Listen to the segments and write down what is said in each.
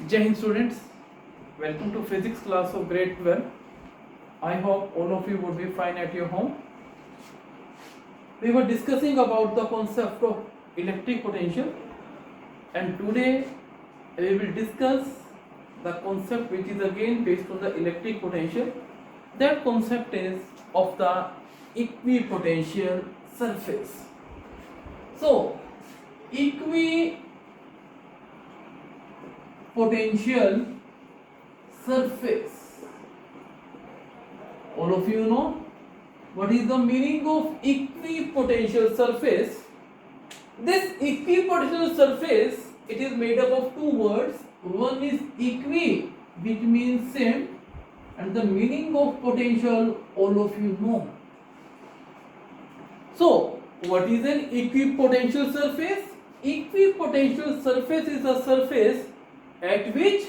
Jai Hind students, welcome to physics class of grade 12. I hope all of you would be fine at your home. We were discussing about the concept of electric potential, and today we will discuss the concept which is again based on the electric potential. That concept is of the equipotential surface. So, equipotential surface. All of you know what is the meaning of equipotential surface. This equipotential surface, it is made up of two words. One is equi, which means same, and the meaning of potential all of you know. So, what is an equipotential surface? Equipotential surface is a surface at which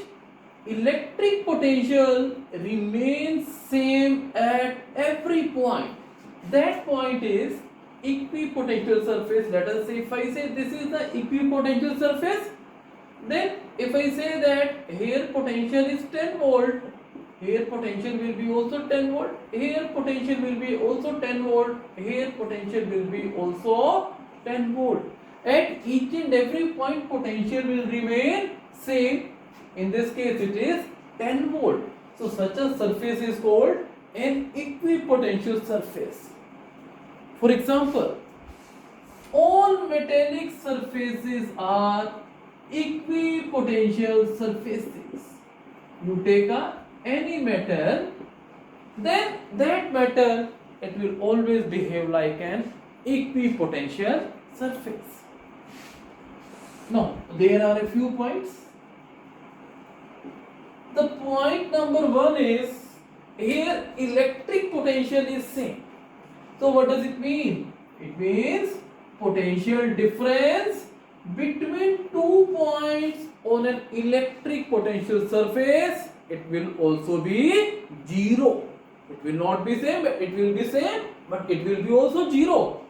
electric potential remains same at every point. That point is equipotential surface. Let us say if I say this is the equipotential surface, then if I say that here potential is 10 volt, here potential will be also 10 volt, here potential will be also 10 volt, here potential will be also 10 volt. At each and every point potential will remain same. In this case it is 10 volt. So such a surface is called an equipotential surface. For example, all metallic surfaces are equipotential surfaces. You take any metal, then that metal, it will always behave like an equipotential surface. Now, there are a few points. The point number one is, here electric potential is same. So what does it mean? It means potential difference between 2 points on an electric potential surface, it will also be 0. It will not be same, it will be same, but it will be also 0.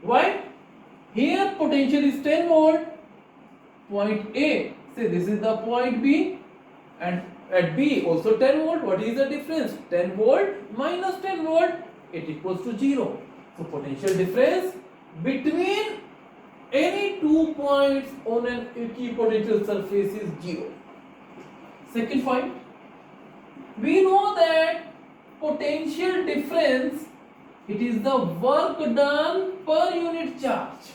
Why? Here potential is 10 volt, point A, say this is the point B, and at B also 10 volt. What is the difference? 10 volt minus 10 volt, it equals to 0. So potential difference between any 2 points on an equipotential surface is 0. Second point, we know that potential difference, it is the work done per unit charge.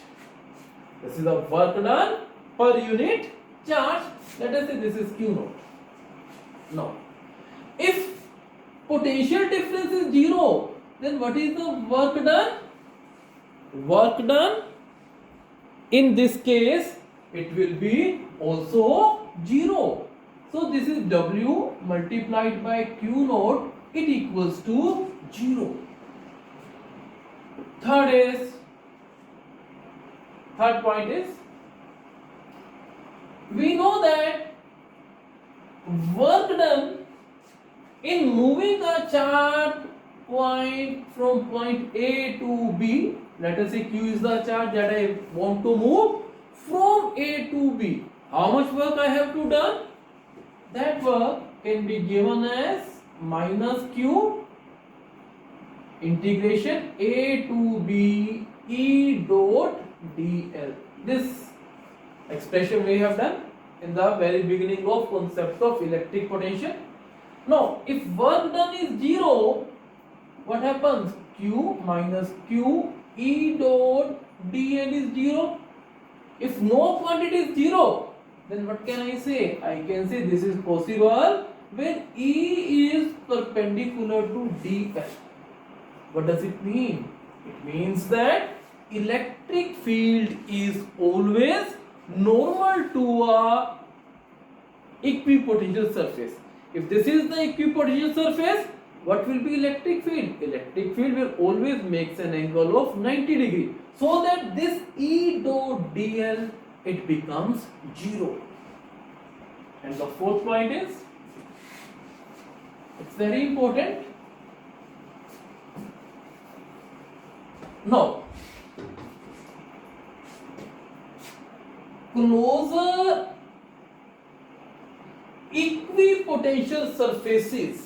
This is the work done per unit charge. Let us say this is Q naught. Now, if potential difference is 0, then what is the work done? Work done, in this case, it will be also 0. So, this is W multiplied by Q naught, it equals to 0. Third point is, we know that work done in moving a charge point from point A to B, let us say Q is the charge that I want to move from A to B. How much work I have to done? That work can be given as minus Q integration A to B E dot dl. This expression we have done in the very beginning of concept of electric potential. Now, if work done is 0, what happens? Q minus Q E dot dl is 0. If no quantity is 0, then what can I say? I can say this is possible when E is perpendicular to dl. What does it mean? It means that electric field is always normal to a equipotential surface. If this is the equipotential surface, what will be electric field? Electric field will always make an angle of 90 degree, so that this E dot dl, it becomes 0. And the fourth point is, it's very important. Now, closer equipotential surfaces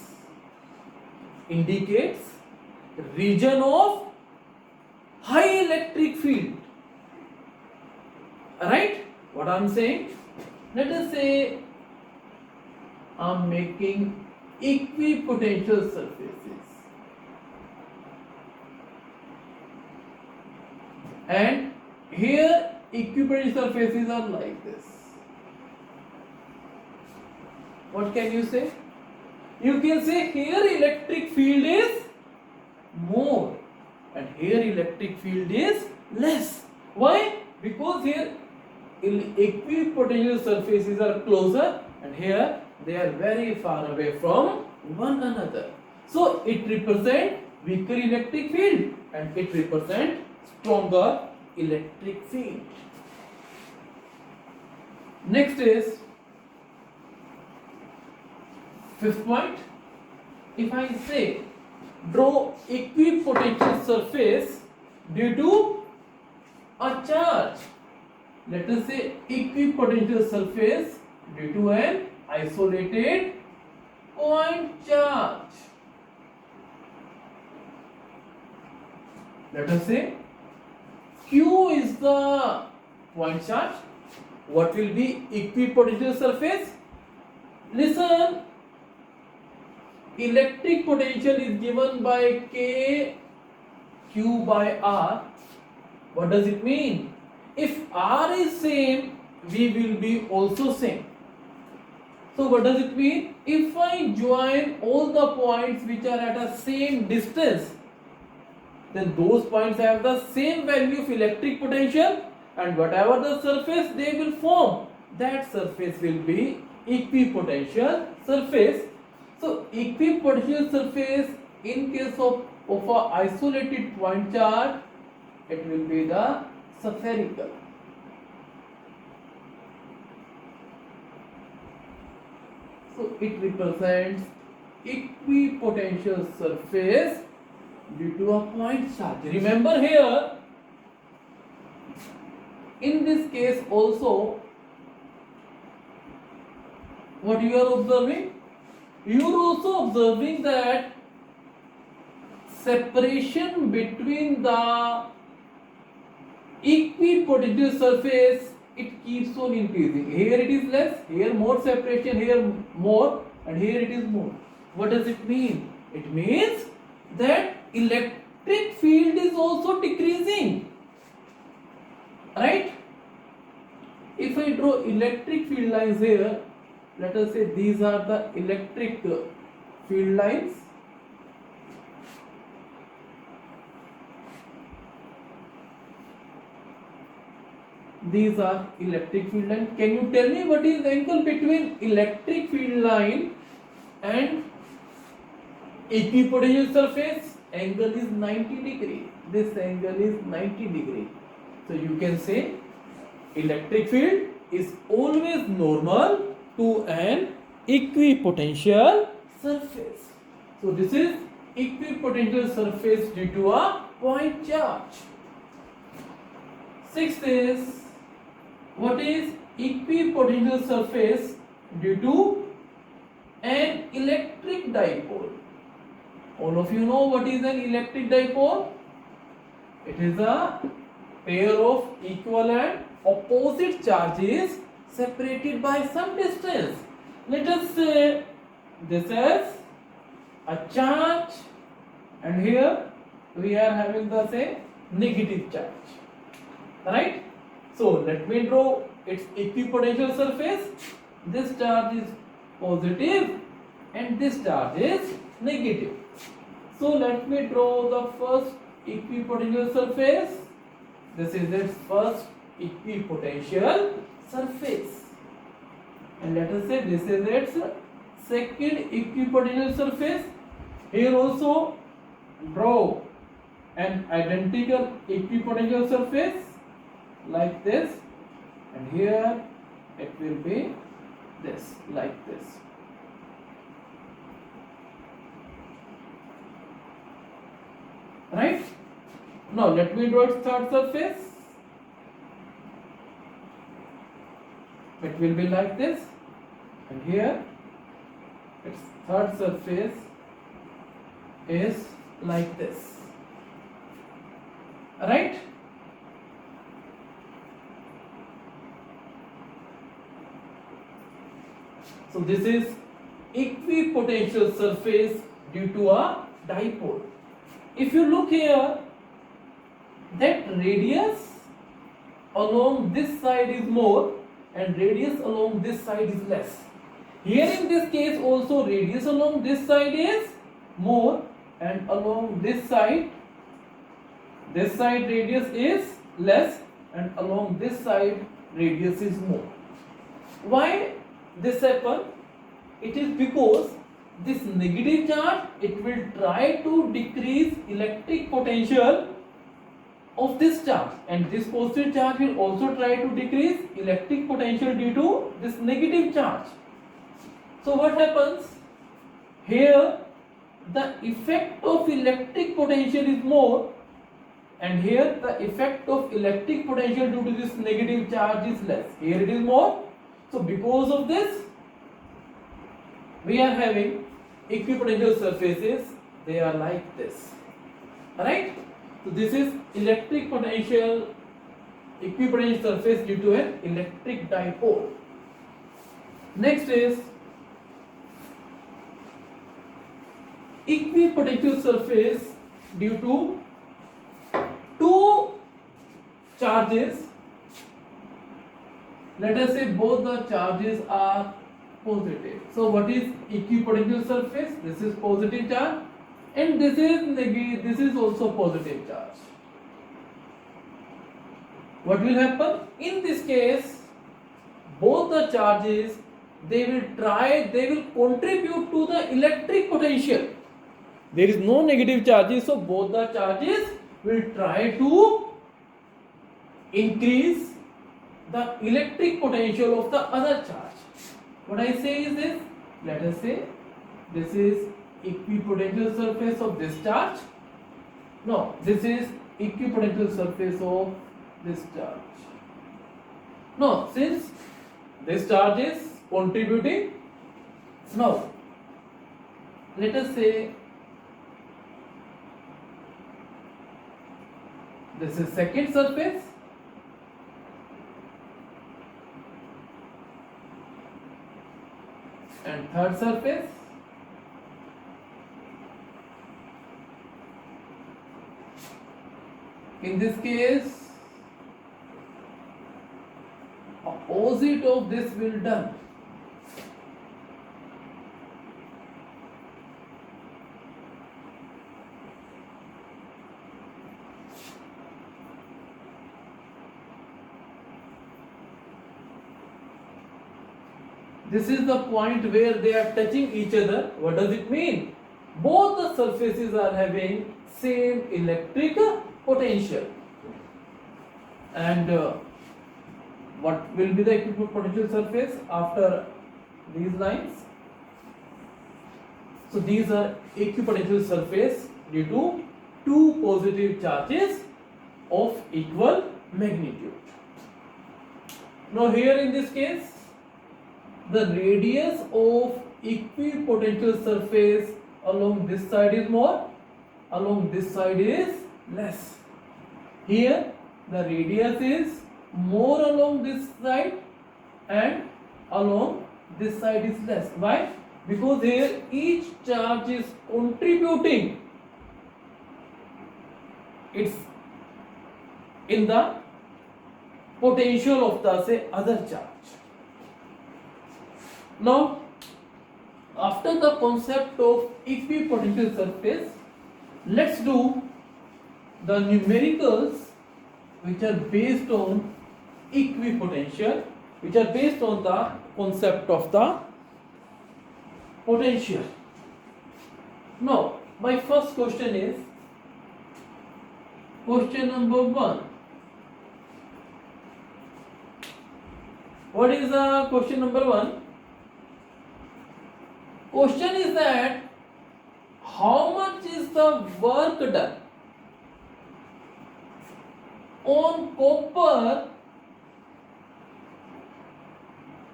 indicates region of high electric field. Right? What I'm saying? Let us say I'm making equipotential surfaces, and here equipotential surfaces are like this. What can you say? You can say here electric field is more and here electric field is less. Why? Because here equipotential surfaces are closer and here they are very far away from one another. So it represents weaker electric field and it represents stronger electric field. Next is fifth point. If I say draw equipotential surface due to a charge, let us say equipotential surface due to an isolated point charge. Let us say Q is the point charge. What will be equipotential surface? Listen, electric potential is given by K Q by R. What does it mean? If R is same, V will be also same. So what does it mean? If I join all the points which are at a same distance, then those points have the same value of electric potential, and whatever the surface they will form, that surface will be equipotential surface. So equipotential surface in case of a isolated point charge, it will be the spherical. So it represents equipotential surface due to a point charge. Remember here, in this case also, what you are observing? You are also observing that separation between the equipotential surface, it keeps on increasing. Here it is less, here more separation, here more, and here it is more. What does it mean? It means that electric field is also decreasing. Right? If I draw electric field lines here, let us say these are the electric field lines. These are electric field line. Can you tell me what is the angle between electric field line and equipotential surface? Angle is 90 degree. This angle is 90 degree. So you can say electric field is always normal to an equipotential surface. So this is equipotential surface due to a point charge. Sixth is, what is equipotential surface due to an electric dipole? All of you know what is an electric dipole? It is a pair of equal and opposite charges separated by some distance. Let us say this is a charge and here we are having the same negative charge. Right? So let me draw its equipotential surface. This charge is positive and this charge is negative. So let me draw the first equipotential surface. This is its first equipotential surface. And let us say this is its second equipotential surface. Here also draw an identical equipotential surface like this, and here it will be this, like this. Right? Now let me draw its third surface. It will be like this, and here its third surface is like this, right? So this is equipotential surface due to a dipole. If you look here, that radius along this side is more and radius along this side is less. Here in this case also radius along this side is more and along this side radius is less and along this side radius is more. Why this happen? It is because this negative charge, it will try to decrease electric potential of this charge, and this positive charge will also try to decrease electric potential due to this negative charge. So what happens? Here the effect of electric potential is more and here the effect of electric potential due to this negative charge is less. Here it is more. So because of this, we are having equipotential surfaces. They are like this, right? So this is electric potential equipotential surface due to an electric dipole. Next is equipotential surface due to two charges. Let us say both the charges are positive. So what is equipotential surface? This is positive charge and this is negative. This is also positive charge. What will happen? In this case, both the charges, they will contribute to the electric potential. There is no negative charges, so both the charges will try to increase the electric potential of the other charge. What I say is this, let us say this is equipotential surface of this charge. No, this is equipotential surface of this charge. No, since this charge is contributing, now let us say this is second surface and third surface. In this case, opposite of this will done. This is the point where they are touching each other. What does it mean? Both the surfaces are having same electric potential. And what will be the equipotential surface after these lines? So these are equipotential surface due to two positive charges of equal magnitude. Now here in this case, the radius of equipotential surface along this side is more, along this side is less. Here the radius is more along this side and along this side is less. Why? Because here each charge is contributing its in the potential of the say other charge. Now, after the concept of equipotential surface, let's do the numericals which are based on equipotential, which are based on the concept of the potential. Now, my first question is question number 1. What is the question number 1? Question is that how much is the work done on copper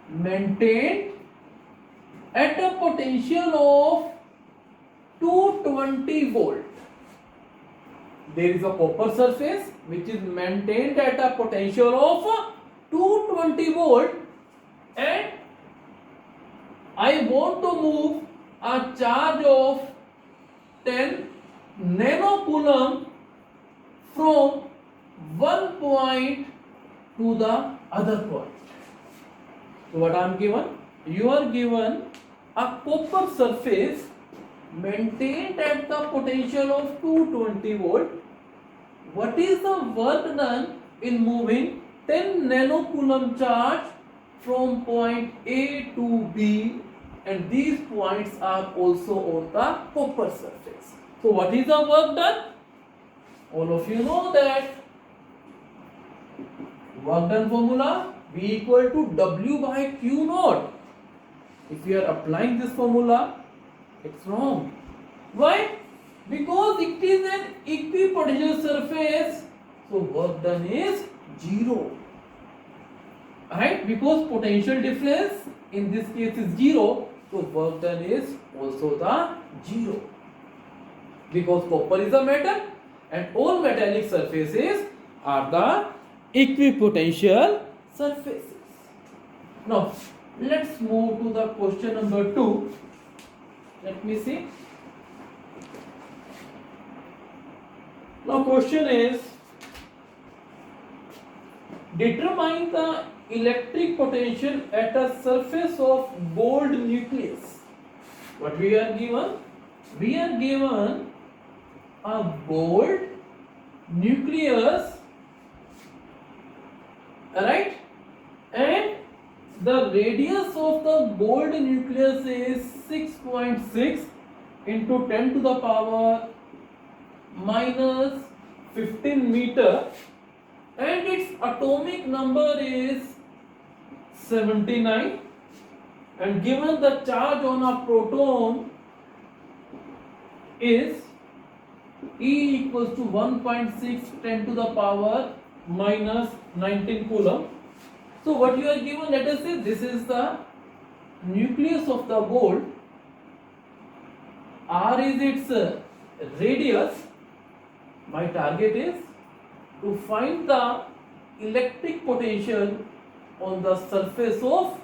maintained at a potential of 220 volt. There is a copper surface which is maintained at a potential of 220 volt, and I want to move a charge of 10 nanocoulomb from one point to the other point. So what I am given? You are given a copper surface maintained at the potential of 220 volt. What is the work done in moving 10 nanocoulomb charge from point A to B, and these points are also on the copper surface. So what is the work done? All of you know that work done formula V equal to W by Q naught. If you are applying this formula, it's wrong. Why? Because it is an equipotential surface, so work done is 0. Right? Because potential difference in this case is 0, so work done is also the 0. Because copper is a metal and all metallic surfaces are the equipotential surfaces. Now, let's move to the question number 2. Let me see. Now, question is, determine the electric potential at a surface of gold nucleus. What we are given? We are given a gold nucleus, right? And the radius of the gold nucleus is 6.6 into 10 to the power minus 15 meter, and its atomic number is 79, and given the charge on a proton is E equals to 1.6 10 to the power minus 19 coulomb. So what you are given, let us say this is the nucleus of the gold, R is its radius. My target is to find the electric potential on the surface of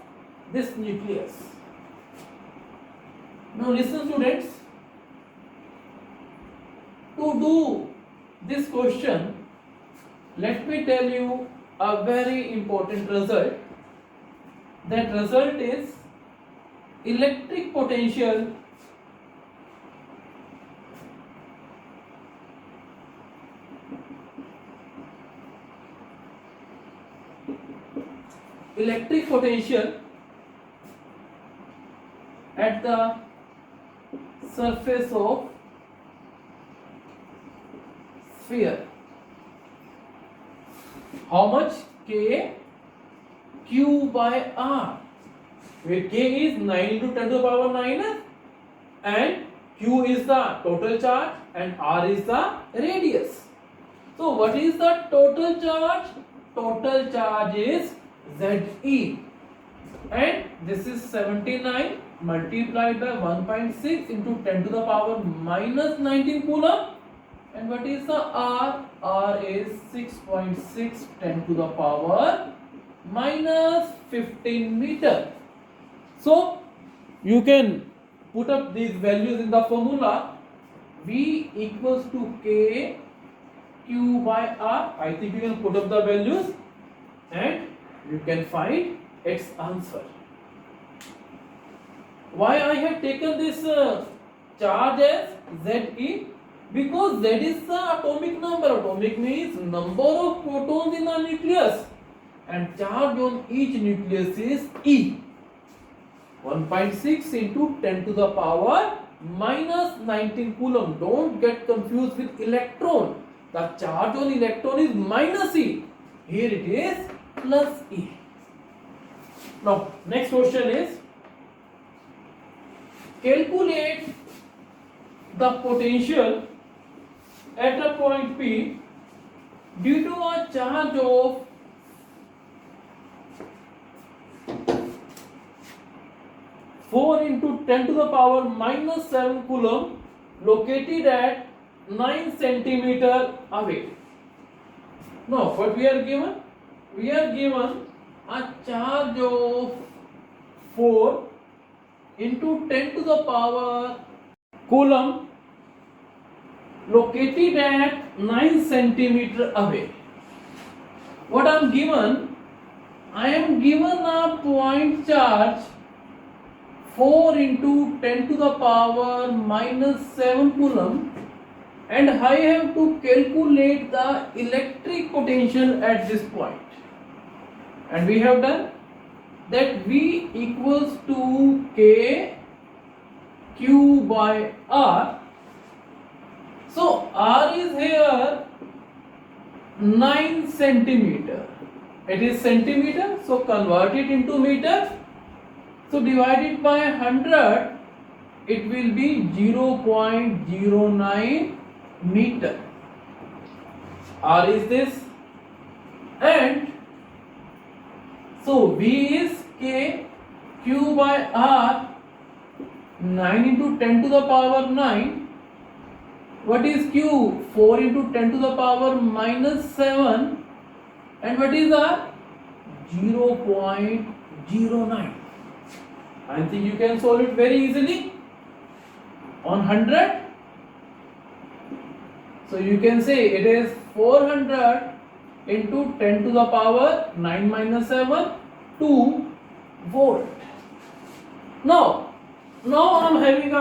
this nucleus. Now listen, students, to do this question, let me tell you a very important result. That result is electric potential at the surface of sphere. How much? K Q by R, where K is 9 into 10 to the power 9 and Q is the total charge and R is the radius. So what is the total charge? Total charge is ZE, and this is 79 multiplied by 1.6 into 10 to the power minus 19 coulomb. And what is the R? R is 6.6 10 to the power minus 15 meter. So you can put up these values in the formula. V equals to K Q by R. I think you can put up the values and you can find its answer. Why I have taken this charge as ZE? Because Z is the atomic number. Atomic means number of protons in a nucleus, and charge on each nucleus is E. 1.6 into 10 to the power minus 19 coulomb. Don't get confused with electron. The charge on electron is minus E. Here it is plus E. Now, next question is, calculate the potential at a point P due to a charge of 4 into 10 to the power minus 7 coulomb located at 9 centimeter away. Now what we are given? We are given a charge of 4 into 10 to the power coulomb located at 9 centimeter away. What I am given? I am given a point charge 4 into 10 to the power minus 7 coulomb, and I have to calculate the electric potential at this point. And we have done that. V equals to K Q by R. So R is here 9 centimeter. It is centimeter, so convert it into meter. So divided by 100, it will be 0.09 meter. R is this, and so V is K Q by R. 9 into 10 to the power 9. What is Q? 4 into 10 to the power minus 7. And what is R? 0.09. I think you can solve it very easily on 100. So you can say it is 400 into 10 to the power 9 minus 7, 2 volt. Now I am having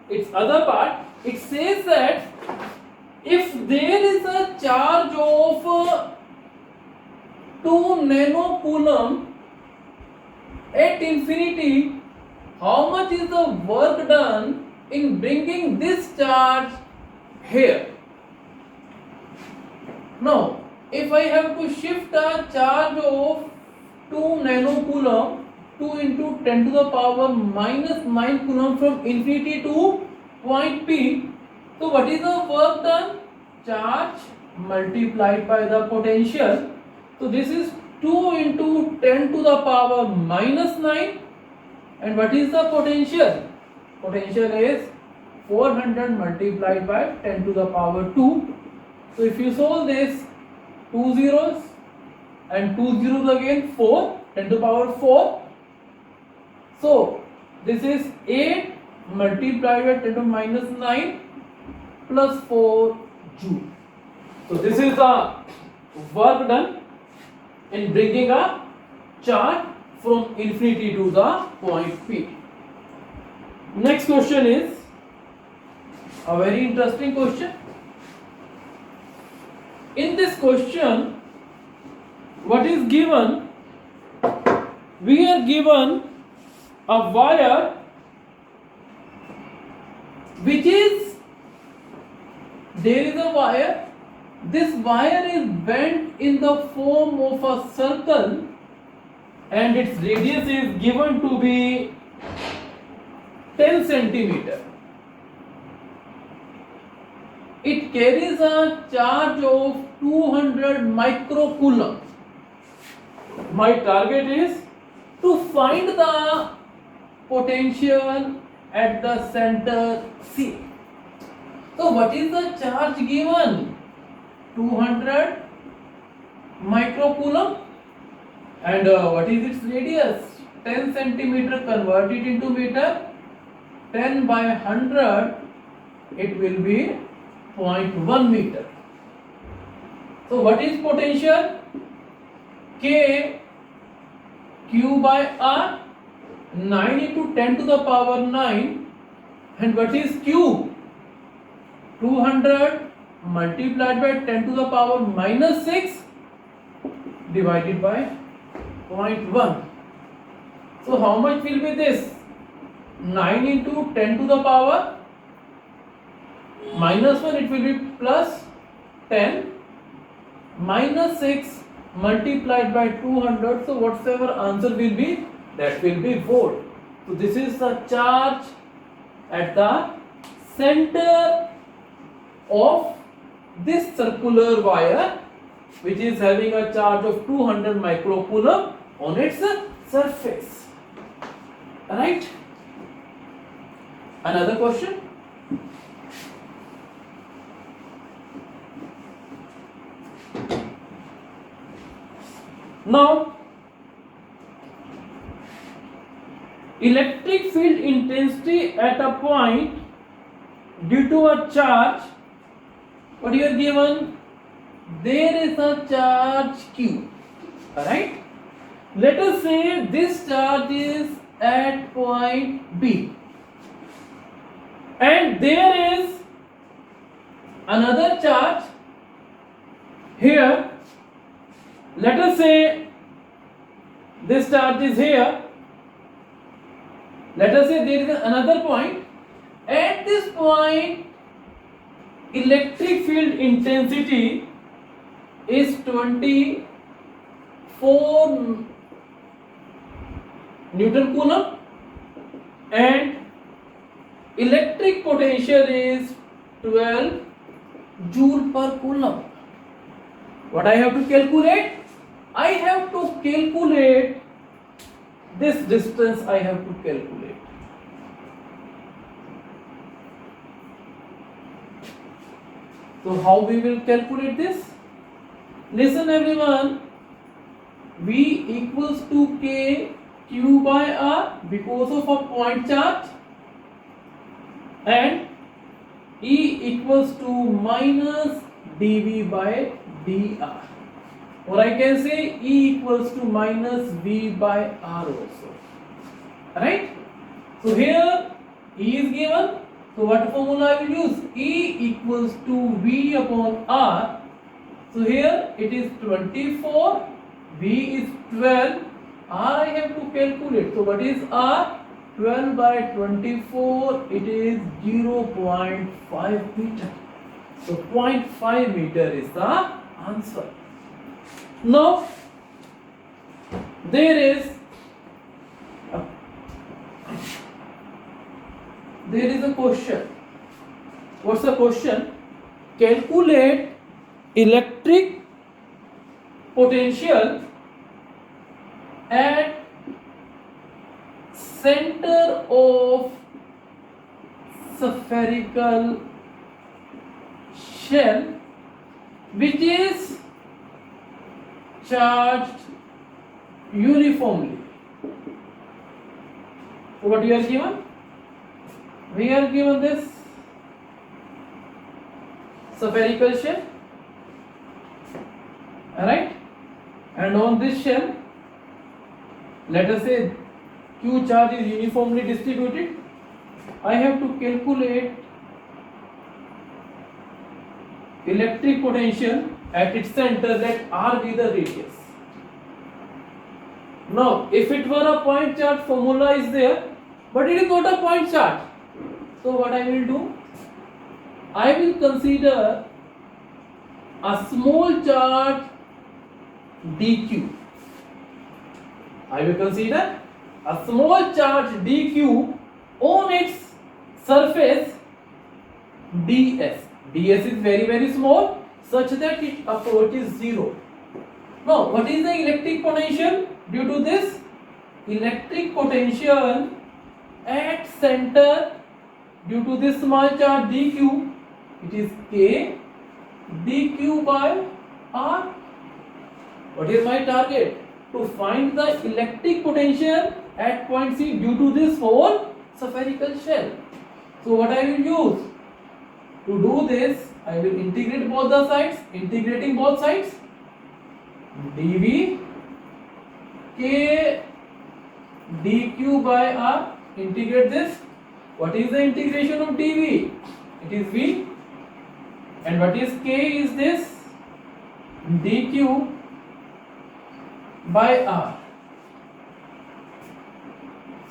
its other part. It says that if there is a charge of 2 nano coulomb at infinity, how much is the work done in bringing this charge here? Now, if I have to shift a charge of 2 nano coulomb, 2 into 10 to the power minus 9 coulomb from infinity to point P, so what is the work done? Charge multiplied by the potential. So this is 2 into 10 to the power minus 9. And what is the potential? Potential is 400 multiplied by 10 to the power 2. So if you solve this, 2 zeros and 2 zeros again, 4, 10 to the power 4. So this is 8 multiplied by 10 to the minus 9 plus 4 joule. So this is the work done in bringing a charge from infinity to the point P. Next question is a very interesting question. In this question, what is given? We are given a wire which is, there is a wire. This wire is bent in the form of a circle, and its radius is given to be 10 centimeter. It carries a charge of 200 microcoulomb. My target is to find the potential at the center C. So what is the charge given? 200 microcoulomb. And what is its radius? 10 centimeter. Convert it into meter. 10 by 100, it will be 0.1 meter. So what is potential? K Q by R. 9 into 10 to the power 9. And what is Q? 200 multiplied by 10 to the power minus 6 divided by 0.1. So how much will be this? 9 into 10 to the power minus 1, it will be plus 10 minus 6 multiplied by 200. So whatsoever answer will be, that will be volt. So this is the charge at the center of this circular wire, which is having a charge of 200 microcoulomb on its surface. Right? Another question. Now, electric field intensity at a point due to a charge. What you are given? There is a charge Q. Alright? Let us say this charge is at point B. And there is another charge here. Let us say this charge is here. Let us say there is another point. At this point, electric field intensity is 24 Newton Coulomb and electric potential is 12 Joule per Coulomb. What I have to calculate? I have to calculate this distance. I have to calculate. So how we will calculate this? Listen everyone. V equals to K Q by R because of a point charge, and E equals to minus dV by dr, or I can say E equals to minus V by R also. Right? So here E is given. So what formula I will use? E equals to V upon R. So here it is 24, V is 12, R I have to calculate. So what is R? 12 by 24, it is 0.5 meter. So 0.5 meter is the answer. Now there is a question. What's the question? Calculate electric potential at center of spherical shell which is charged uniformly. So what we are given? We are given this spherical shell, alright, and on this shell, let us say Q charge is uniformly distributed. I have to calculate electric potential at its center, let R be the radius. Now, if it were a point charge, formula is there, but it is not a point charge. So what I will do? I will consider a small charge dq. I will consider a small charge dq on its surface ds. ds is very, very small such that it approaches 0. Now, what is the electric potential due to this? Electric potential at center due to this small charge dq, it is K dq by R. What is my target? To find the electric potential at point C due to this whole spherical shell. So what I will use? To do this, I will integrate both the sides. Integrating both sides, dV K dq by R. Integrate this. What is the integration of dV? It is V. And what is K is this? dq by R.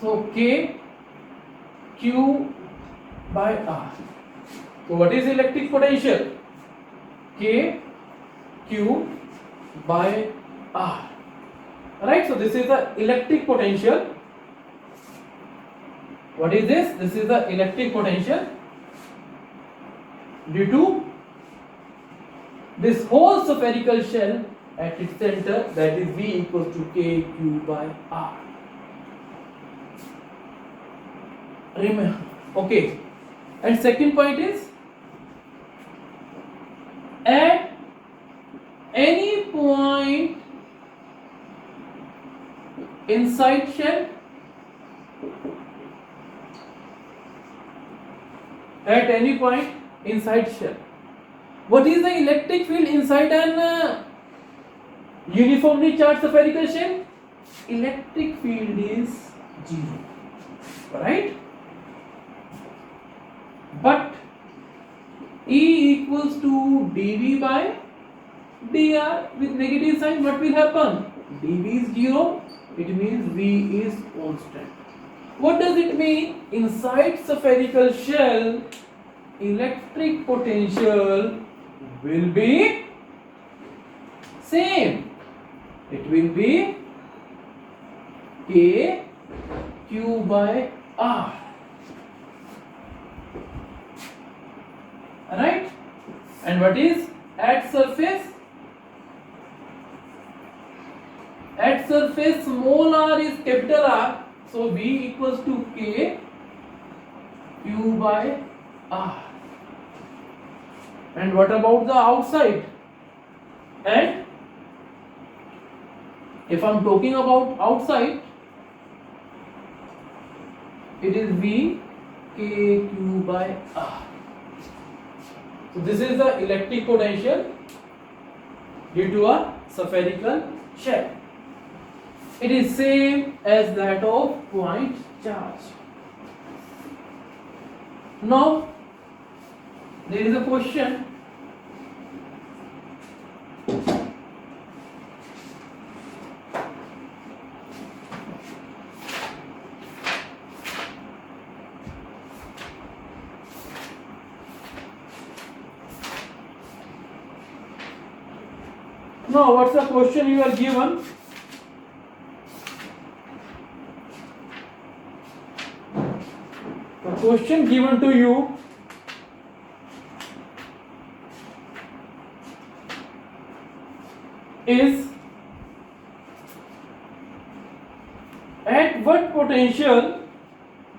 So K Q by R. So what is electric potential? K Q by R. Alright, so this is the electric potential. What is this? This is the electric potential due to this whole spherical shell at its center, that is V equals to K Q by R. Remember, Okay. And second point is, at any point inside shell, at any point inside shell, what is the electric field inside an uniformly charged spherical shell? Electric field is 0, right? But E equals to dV by dr with negative sign. What will happen? dV is 0, it means V is constant. What does it mean? Inside spherical shell, electric potential will be same. It will be K Q by R. Right? And what is at surface? At surface, small r is capital R, so V equals to K Q by R. And what about the outside? And if I am talking about outside, it is V K Q by R. So this is the electric potential due to a spherical shell. It is same as that of point charge. Now there is a question. Now what's the question you are given? The question given to you is, at what potential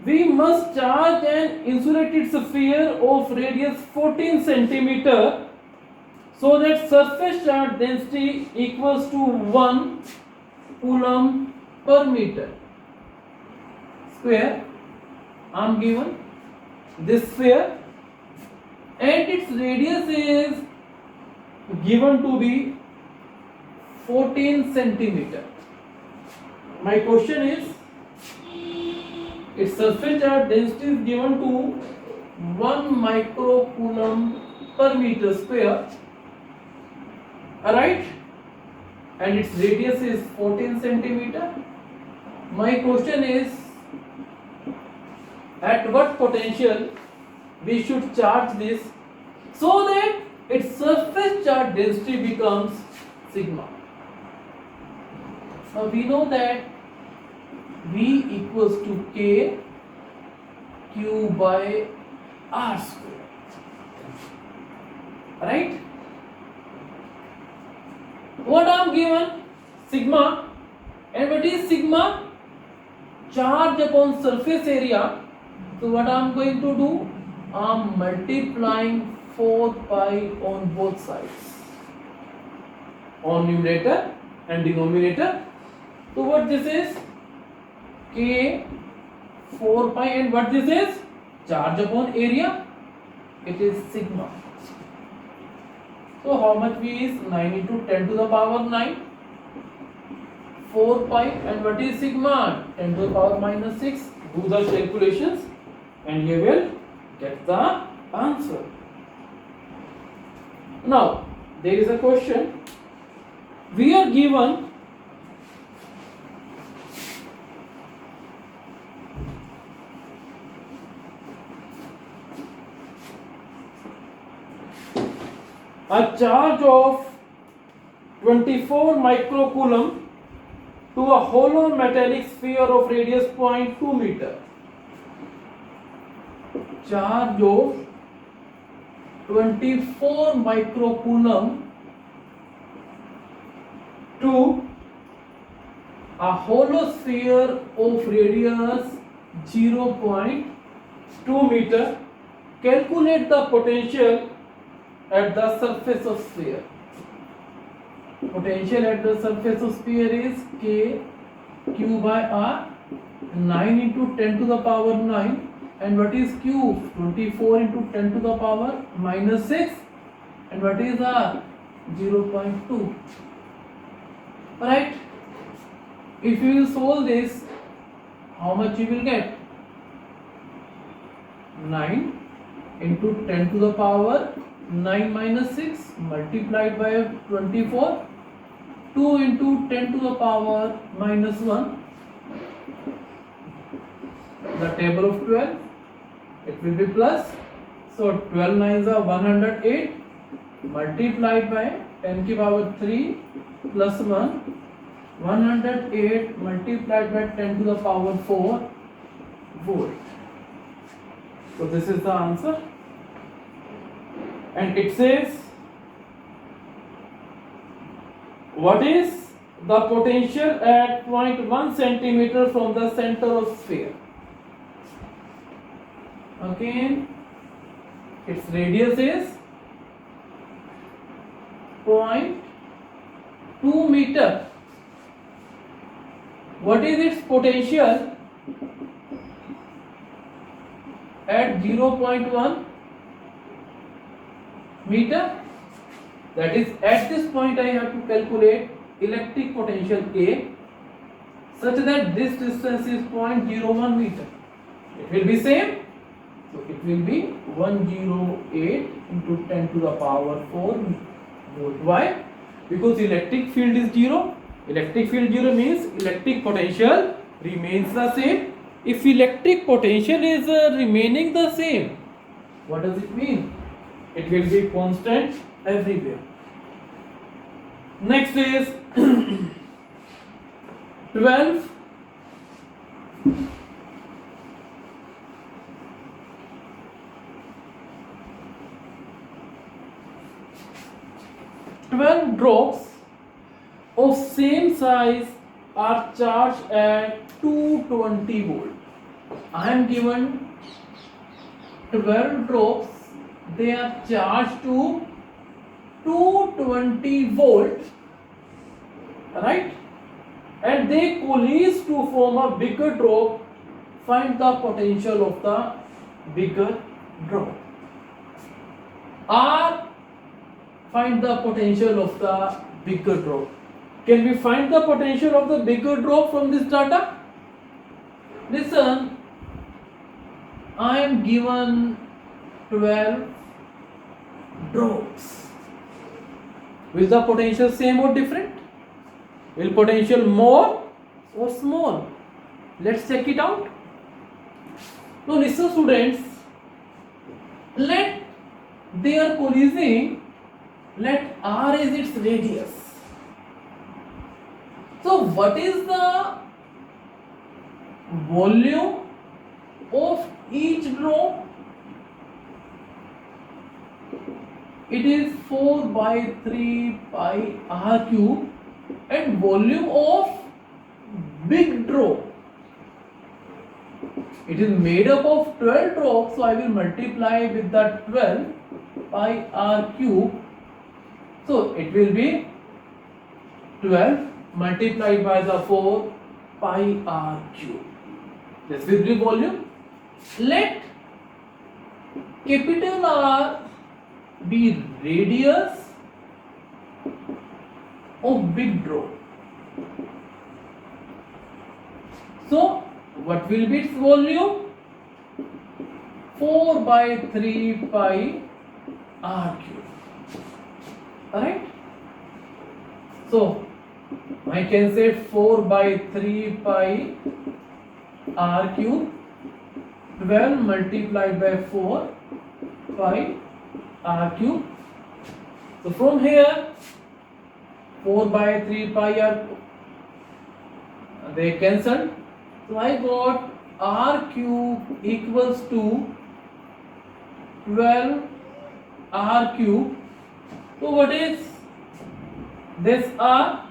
we must charge an insulated sphere of radius 14 centimeter so that surface charge density equals to 1 coulomb per meter square. I am given this sphere and its radius is given to be 14 centimeter. My question is, its surface charge density is given to 1 microcoulomb per meter square, alright, and its radius is 14 centimeter. My question is, at what potential we should charge this so that its surface charge density becomes sigma. Now we know that V equals to K Q by R square, right? What I am given? Sigma. And what is sigma? Charge upon surface area. So what I am going to do? I am multiplying 4 pi on both sides, on numerator and denominator. So what this is? K 4 pi, and what this is? Charge upon area. It is sigma. So how much V is? 9 into 10 to the power 9. 4 pi, and what is sigma? 10 to the power minus 6. Do the calculations and you will get the answer. Now there is a question. We are given a charge of 24 microcoulomb to a hollow metallic sphere of radius 0.2 meter. Charge of 24 microcoulomb to a hollow sphere of radius 0.2 2 meter. Calculate the potential at the surface of sphere. Potential at the surface of sphere is K Q by R, 9 into 10 to the power 9. And what is Q? 24 into 10 to the power minus 6. And what is R? 0.2. Alright. If you will solve this, how much you will get? 9 into 10 to the power 9 minus 6 multiplied by 24. 2 into 10 to the power minus 1. The table of 12. It will be plus. So 12 nines are 108 multiplied by 10 की power 3 plus 1. 108 multiplied by 10 to the power 4 volt. So this is the answer. And it says, what is the potential at 0.1 centimeter from the center of sphere? Okay, its radius is 0.2 meter. What is its potential at 0.1 meter? That is, at this point I have to calculate electric potential A such that this distance is 0.01 meter. It will be same. So it will be 108 into 10 to the power 4 volt. Why? Because electric field is 0. Electric field 0 means electric potential remains the same. If electric potential is remaining the same, what does it mean? It will be constant everywhere. Next is 12. 12 drops of same size are charged at 220 volt. I am given 12 drops, they are charged to 220 volt, right? And they coalesce to form a bigger drop. Find the potential of the bigger drop. R, find the potential of the bigger drop. Can we find the potential of the bigger drop from this data? Listen, I am given 12 drops. Will the potential same or different? Will potential more or small? Let's check it out. Now listen students, let they are coalescing, let R is its radius. So what is the volume of each drop? It is 4 by 3 pi R cube, and volume of big drop, it is made up of 12 drops, so I will multiply with the 12 pi R cube. So it will be 12 multiplied by the 4 pi R cube. This will be volume. Let capital R be radius of big drop. So what will be its volume? 4 by 3 pi R cube. Alright? So I can say 4 by 3 pi R cube, 12 multiplied by 4 pi R cube. So from here 4 by 3 pi R, they cancelled. So I got R cube equals to 12 R cube. So what is this R?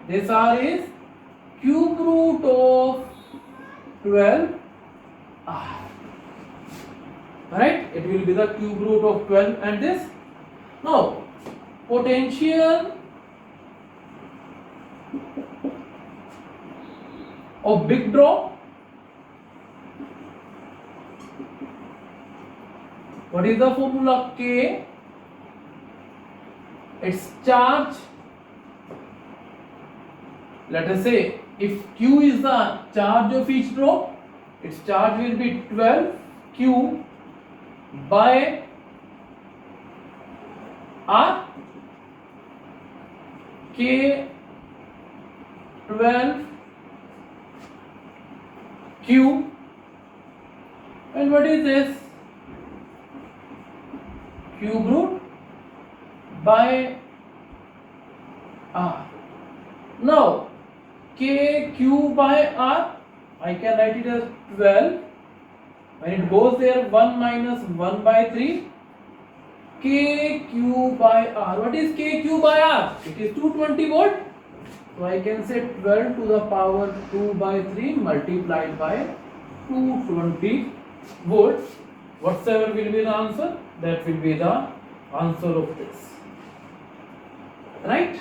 This R is cube root of 12 R. right? It will be the cube root of 12 and this. Now potential of big drop, what is the formula? K, its charge, let us say if Q is the charge of each drop, its charge will be 12 Q by R. K 12 Q, and what is this? Cube root by R. Now K Q by R, I can write it as 12. When it goes there, 1 minus 1 by 3. K Q by R. What is K Q by R? It is 220 volt. So I can say 12 to the power 2 by 3 multiplied by 220 volts. Whatsoever will be the answer, that will be the answer of this. Right?